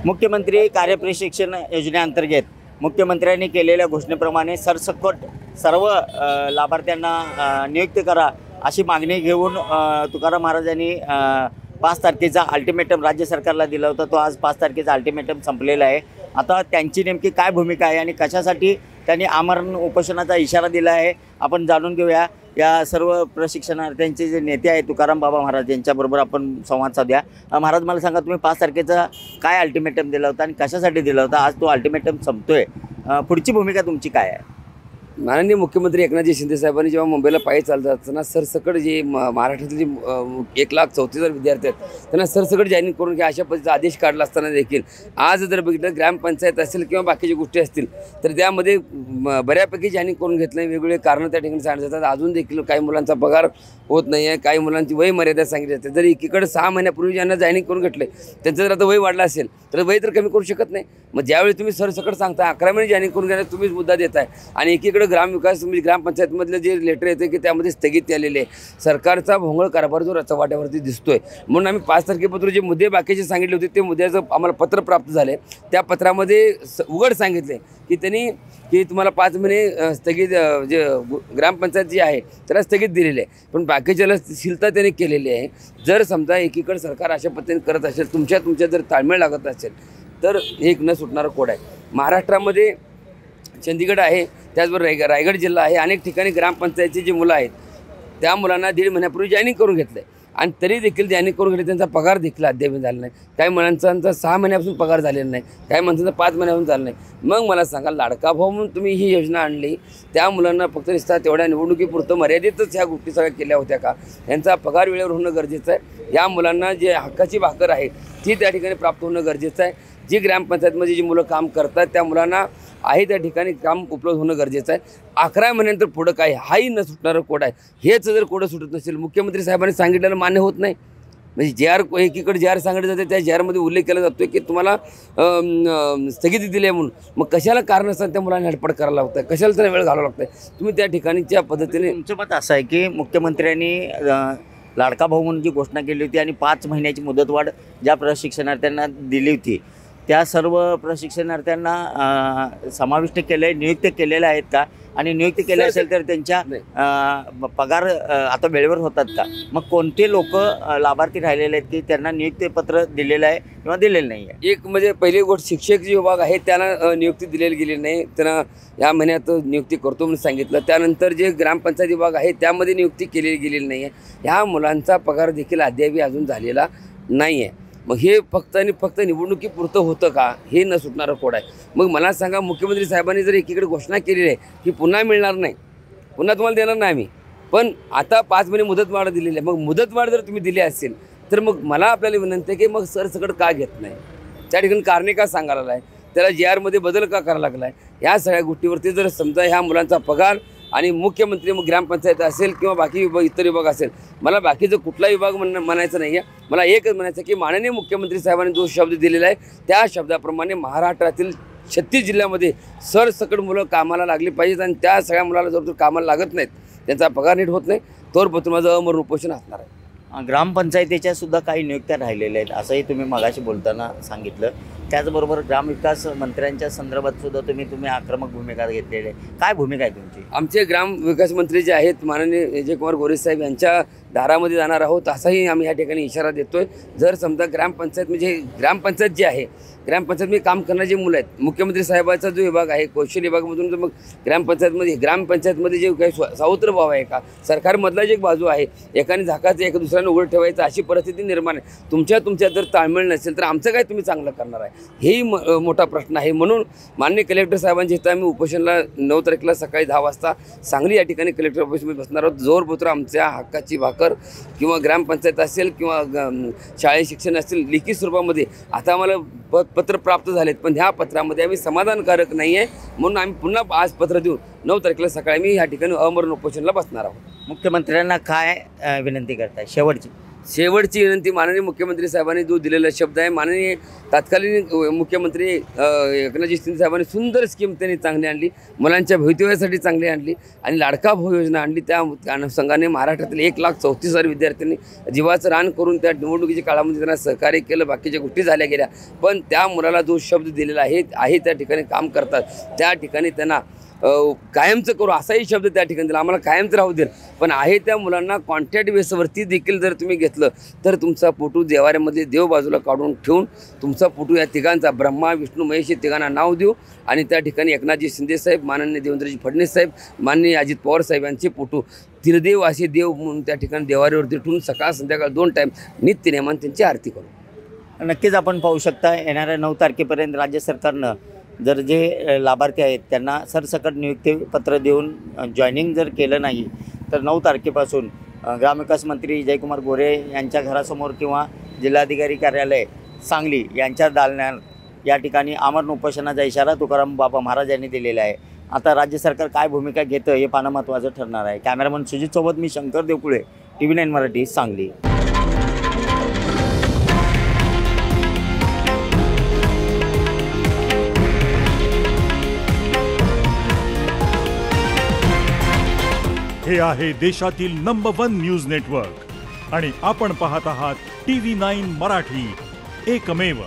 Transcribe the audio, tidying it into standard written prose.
मुख्यमंत्री कार्यप्रशिक्षण योजनेअंतर्गत मुख्यमंत्र्यांनी केलेल्या घोषणेप्रमाणे सरसकट सर्व लाभार्थ्यांना नियुक्त करा अशी मागणी घेऊन तुकाराम महाराजांनी 5 तारखेचा अल्टिमेटम राज्य सरकारला दिला होता। तो आज 5 तारखेचा अल्टिमेटम संपलेला आहे। आता त्यांची नेमकी काय भूमिका आहे आणि कशासाठी त्यांनी आमरण उपोषणाचा इशारा दिला आहे आपण जाणून घेऊया। या सर्व प्रशिक्षणार्थ्यांचे जे नेते आहेत तुकाराम बाबा महाराज यांच्याबरोबर आपण संवाद साधूया। महाराज, मला सांगा, तुम्ही 5 तारखेचा काय अल्टिमेटम दिला होता आणि कशासाठी दिला होता? आज तो अल्टिमेटम संपतोय, पुढची भूमिका तुमची काय आहे? माननीय मुख्यमंत्री एकनाथजी शिंदे साहेबांनी जेव्हा मुंबईला पायी चालत असताना सरसकट जे महाराष्ट्रातील जे 1,34,000 विद्यार्थी आहेत त्यांना सरसकट जॉईनिंग करून घ्या अशा पद्धतीचा आदेश काढला असताना देखील आज जर बघितलं ग्रामपंचायत असेल किंवा बाकीच्या गोष्टी असतील तर त्यामध्ये बऱ्यापैकी जॉईनिंग करून घेतलं नाही। वेगवेगळे कारणं त्या ठिकाणी सांगितले जातात। अजून देखील काही मुलांचा पगार होत नाही आहे, काही मुलांची वय मर्यादा सांगितली जाते। जर एकीकडे 6 महिन्यापूर्वी ज्यांना जॉईनिंग करून घेतलं त्यांचं जर आता वय वाढलं असेल तर वय तर कमी करू शकत नाही। मग ज्यावेळी तुम्ही सरसकट सांगता 11 महिने जॉईनिंग करून घेण्यास तुम्हीच मुद्दा देताय आणि एकीकडे ग्रामविकास म्हणजे ग्रामपंचायतमधलं जे लेटर येते की त्यामध्ये स्थगिती आलेले आहे। सरकारचा भोंगळ कारभार जो रचवाट्यावरती दिसतोय म्हणून आम्ही 5 तारखेपासून जे मुद्दे बाकीचे सांगितले होते ते मुद्द्याचं आम्हाला पत्र प्राप्त झाले। त्या पत्रामध्ये उघड सांगितले की त्यांनी की तुम्हाला 5 महिने स्थगित जे ग्रामपंचायत जी आहे त्याला स्थगित दिलेले आहे, पण बाकीच्याला शिलता त्यांनी केलेली आहे। जर समजा एकीकडे सरकार अशा पद्धतीने करत असेल, तुमच्या जर ताळमेळ लागत असेल तर एक न सुटणारा कोड आहे। महाराष्ट्रामध्ये चंदीगड आहे, त्याचबरोबर रायगड जिल्हा आहे, अनेक ठिकाणी ग्रामपंचायतची जी मुलं आहेत त्या मुलांना 1.5 महिन्यापूर्वी जॉईनिंग करून घेतलं आहे आणि तरी देखील जॉईनिंग करून घेतले त्यांचा पगार देखील अद्याप झाला नाही। काही मुलांचा 6 महिन्यापासून पगार झालेला नाही, काही मुलांचा 5 महिन्यापासून झाला नाही। मग मला सांगा, लाडका भाऊ म्हणून तुम्ही ही योजना आणली, त्या मुलांना फक्त निस्ता तेवढ्या निवडणुकीपुरतं मर्यादितच ह्या गोष्टी सगळ्या केल्या होत्या का? यांचा पगार वेळेवर होणं गरजेचं आहे। या मुलांना जे हक्काची भाकर आहे ती त्या ठिकाणी प्राप्त होणं गरजेचं आहे। जी ग्रामपंचायतमध्ये जी मुलं काम करतात त्या मुलांना आहे त्या ठिकाणी काम उपलब्ध होणं गरजेचं आहे। 11 महिन्यानंतर पुढं काय हाही न सुटणारं कोड आहे। हेच जर कोडं सुटत नसेल, मुख्यमंत्री साहेबांनी सांगितलेलं मान्य होत नाही। म्हणजे जे आर एकीकडे जे आर सांगितलं जाते त्या जे आरमध्ये उल्लेख केला जातो की तुम्हाला स्थगिती दिली आहे म्हणून, मग कशाला कारण असतात त्या मुलांना हडपड करायला लागतं, कशाला त्यांना वेळ घालावा लागतं? तुम्ही त्या ठिकाणीच्या पद्धतीने तुमचं मत असं आहे की मुख्यमंत्र्यांनी लाडका भाऊ म्हणून जी घोषणा केली होती आणि 5 महिन्याची मुदतवाढ ज्या प्रशिक्षणार्थ्यांना दिली होती त्या सर्व प्रशिक्षणार्थ्यांना समाविष्ट केले, नियुक्त केलेल्या आहेत का? आणि नियुक्त केले असेल तर त्यांच्या पगार आता वेळेवर होतात का? मग कोणते लोक लाभार्थी राहिलेले आहेत की त्यांना नियुक्तीपत्र दिलेलं आहे किंवा दिलेलं नाही आहे? एक म्हणजे पहिली गोष्ट, शिक्षक जे विभाग आहे त्यांना नियुक्ती दिलेली गेली नाही, त्यांना या महिन्यात नियुक्ती करतो म्हणून सांगितलं। त्यानंतर जे ग्रामपंचायत विभाग आहे त्यामध्ये नियुक्ती केलेली गेलेली नाही आहे। ह्या मुलांचा पगार देखील अद्याप अजून झालेला नाही आहे। मग हे फक्त आणि फक्त निवडणुकीपुरतं होतं का? हे न सुटणारं कोड आहे। मग मला सांगा, मुख्यमंत्री साहेबांनी जर एकीकडे घोषणा केलेली आहे की पुन्हा मिळणार नाही, पुन्हा तुम्हाला देणार नाही आम्ही, पण आता 5 महिने मुदतवाढ दिलेली आहे, मग मुदतवाढ जर तुम्ही दिली असेल तर मग मला आपल्याला विनंती आहे की मग सरसकट का घेत नाही? त्या ठिकाणी कारणे का सांगायला लागलं आहे? त्याला जे आरमध्ये बदल का करायला लागला आहे? या सगळ्या गोष्टीवरती जर समजा ह्या मुलांचा पगार आणि मुख्यमंत्री मग ग्रामपंचायत असेल किंवा बाकी विभाग इतर विभाग असेल, मला बाकीचं कुठला विभाग म्हणायचं नाही आहे। मला एकच म्हणायचं की माननीय मुख्यमंत्री साहेबांनी जो शब्द दिलेला आहे त्या शब्दाप्रमाणे महाराष्ट्रातील 36 जिल्ह्यामध्ये सरसकट मुलं कामाला लागली पाहिजेत आणि त्या सगळ्या मुलाला जर कामाला लागत नाहीत, त्यांचा पगार नीट होत नाही, तोपर्यंत माझं अमरण उपोषण असणार आहे। ग्रामपंचायतीच्या सुद्धा काही नियुक्त्या राहिलेल्या आहेत असंही तुम्ही मगाशी बोलताना सांगितलं। त्याचबरोबर ग्रामविकास मंत्र्यांच्या संदर्भात सुद्धा तुम्ही आक्रमक भूमिका घेतलेली आहे। काय भूमिका आहे तुमची? आमचे ग्रामविकास मंत्री जे आहेत माननीय विजयकुमार गोरे साहेब यांच्या दारामध्ये जाणार आहोत असाही आम्ही या ठिकाणी इशारा देतोय। जर समजा ग्रामपंचायत म्हणजे ग्रामपंचायत जी आहे, ग्रामपंचायतमध्ये काम करणारे जे मुलं आहेत, मुख्यमंत्री साहेबाचा जो विभाग आहे कौशल्य विभागामधून, तर मग ग्रामपंचायतमध्ये जे काही सावत्र भाव आहे का, सरकारमधला जे एक बाजू आहे, एकाने झाकाचं एका दुसऱ्याने उघड ठेवायचं अशी परिस्थिती निर्माण आहे। तुमच्या जर ताळमेळ नसेल तर आमचं काय तुम्ही चांगलं करणार आहे, हेही मोठा प्रश्न आहे। म्हणून माननीय कलेक्टर साहेबांच्या इथं आम्ही उपोषणाला 9 तारखेला सकाळी 10 वाजता सांगली या ठिकाणी कलेक्टर ऑफिसमध्ये बसणार आहोत। जोरपुत्र आमच्या हक्काची भाकर किंवा ग्रामपंचायत असेल किंवा शाळेत शिक्षण असेल लिखित स्वरूपामध्ये आता आम्हाला पत्र प्राप्त झालेत, पण ह्या पत्रामध्ये आम्ही समाधानकारक नाही आहे म्हणून आम्ही पुन्हा आज पत्र देऊन 9 तारखेला सकाळी मी या ठिकाणी अमरण उपोषणाला बसणार आहोत। मुख्यमंत्र्यांना काय विनंती करताय शेवटची? शेवटची विनंती माननीय मुख्यमंत्री साहेबांनी जो दिलेला शब्द आहे, माननीय तत्कालीन मुख्यमंत्री एकनाथजी शिंदे साहेबांनी सुंदर स्कीम त्यांनी चांगली आणली, मुलांच्या भवितव्यासाठी चांगली आणली आणि लाडका भाऊ योजना आणली. त्या अनुषंगाने महाराष्ट्रातील 1,34,000 विद्यार्थ्यांनी जीवाचं रान करून त्या निवडणुकीच्या काळामध्ये त्यांना सहकार्य केलं. बाकीच्या गोष्टी झाल्या गेल्या, पण त्या मुलाला जो शब्द दिलेला आहे त्या ठिकाणी काम करतात. त्या ठिकाणी त्यांना कायमचं करू असाही शब्द त्या ठिकाणी दिला, आम्हाला कायमचं राहू दे. पण आहे त्या मुलांना कॉन्ट्रॅक्ट बेसवरती देखील जर तुम्ही घेतलं तर तुमचा फोटो देवाऱ्यामध्ये देव बाजूला काढून ठेवून तुमचा फोटो या तिघांचा ब्रह्मा विष्णू महेश या तिघांना नाव देऊ आणि त्या ठिकाणी एकनाथजी शिंदे साहेब, माननीय देवेंद्रजी फडणवीस साहेब, माननीय अजित पवार साहेब यांचे फोटो तिरदेव असे देव म्हणून त्या ठिकाणी देवाऱ्यावरती ठेवून सकाळ संध्याकाळ 2 टाईम नित्यनेमाने त्यांची आरती करू. नक्कीच आपण पाहू शकता येणाऱ्या 9 तारखेपर्यंत राज्य सरकारनं जर जे लाभार्थी आहेत त्यांना सरसकट नियुक्तीपत्र देऊन जॉईनिंग जर केलं नाही तर 9 तारखेपासून ग्रामविकास मंत्री जयकुमार गोरे यांच्या घरासमोर किंवा जिल्हाधिकारी कार्यालय सांगली यांच्या दालनात या ठिकाणी आमरण उपोषणाचा इशारा तुकाराम बापा महाराज यांनी दिलेला आहे. आता राज्य सरकार काय भूमिका घेतं हे पाहणं महत्त्वाचं ठरणार आहे. कॅमेरामन सुजितसोबत मी शंकर देवकुळे, TV9 मराठी, सांगली. हे आहे देशातील नंबर 1 न्यूज नेटवर्क आणि आपण पाहत आहात TV9 मराठी, एकमेव.